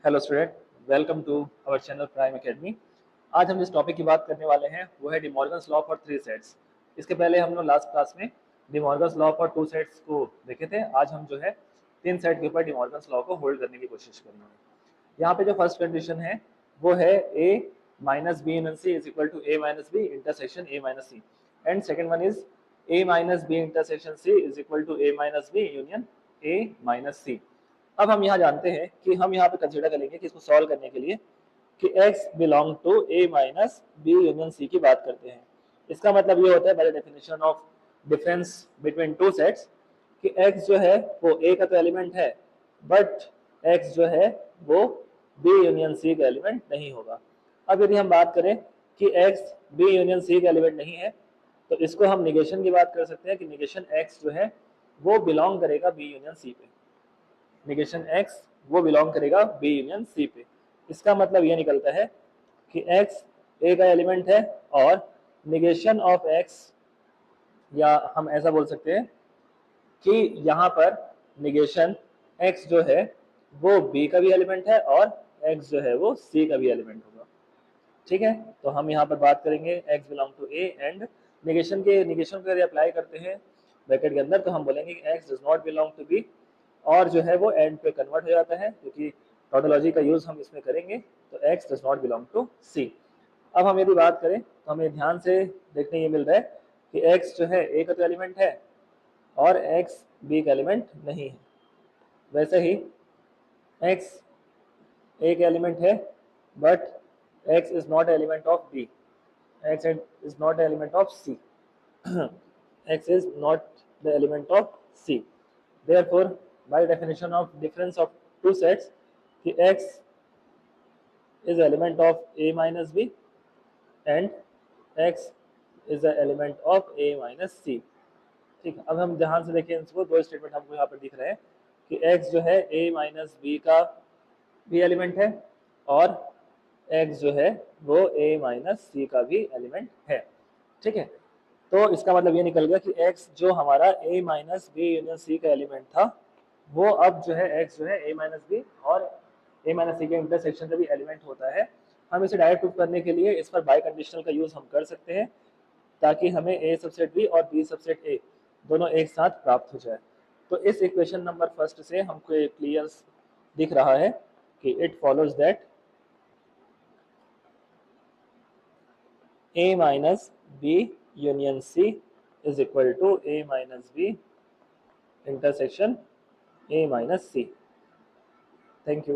Hello student, welcome to our channel Prime Academy. आज हम जिस टॉपिक की बात करने वाले हैं वो है डिमॉर्गन्स लॉ फॉर 3 सेट्स। इसके पहले हम लोग लास्ट क्लास में डिमॉर्गन्स लॉ फॉर 2 सेट्स को देखे थे। आज हम जो है 3 सेट के ऊपर डिमॉर्गन्स लॉ को होल्ड करने की कोशिश करेंगे। यहाँ पे जो फर्स्ट कंडीशन है वो है a minus B union C is equal to a minus B intersection a minus C, and second one is a minus B intersection c is equal to a minus B union a minus c। अब हम यहाँ जानते हैं कि हम यहाँ पे consider करेंगे कि इसको सॉल्व करने के लिए कि x belong to a minus B union c की बात करते हैं। इसका मतलब ये होता है by definition of difference between two sets कि x जो है वो a का तो एलिमेंट है, बट x जो है वो b यूनियन c का एलिमेंट नहीं होगा। अब यदि हम बात करें कि x b यूनियन c का एलिमेंट नहीं है तो इसको हम निगेशन की बात कर सकते हैं कि निगेशन x जो है वो बिलोंग करेगा b यूनियन c पे। निगेशन x वो बिलोंग करेगा b यूनियन c पे। इसका मतलब ये निकलता है कि x a का एलिमेंट है और निगेशन ऑफ x, या हम ऐसा बोल सकते हैं कि यहाँ पर निगेशन x जो है वो b का भी एलिमेंट है और x जो है वो c का भी एलिमेंट होगा। ठीक है, तो हम यहाँ पर बात करेंगे x belong to a and negation को यदि अप्लाई करते हैं ब्रैकेट के अंदर तो हम बोलेंगे कि x does not belong to b, और जो है वो एंड पे कन्वर्ट हो जाता है क्योंकि टोटोलॉजी का यूज हम इसमें करेंगे। तो x does not belong to c। अब हम यदि बात करें तो हमें ध्यान से देखने ये मिल रहा है कि x जो है a का तो एलिमेंट है और x b का एलिमेंट नहीं है। वैसे ही x a का एलिमेंट है but x is not element of b, x is not element of c x is not the element of c. Therefore, by definition of difference of two sets, कि x is element of a minus b and x is the element of a minus c. ठीक है, अब हम ध्यान से देखें इसको, दो स्टेटमेंट हमको यहाँ पर दिख रहे हैं कि x जो है a माइनस बी का भी एलिमेंट है और x जो है वो a माइनस सी का भी एलिमेंट है। ठीक है, तो इसका मतलब ये निकल गया कि x जो हमारा a minus B union C का एलिमेंट था वो अब जो है x जो है a माइनस बी और a माइनस सी के इंटरसेक्शन का भी एलिमेंट होता है। हम इसे डायरेक्ट प्रूफ करने के लिए इस पर बाई कंडीशनल का यूज हम कर सकते हैं ताकि हमें a सबसेट b और b सबसेट a दोनों एक साथ प्राप्त हो जाए। तो इस इक्वेशन नंबर फर्स्ट से हमको एक क्लियर दिख रहा है कि it follows that a minus b union c is equal to a minus b intersection a minus c. Thank you.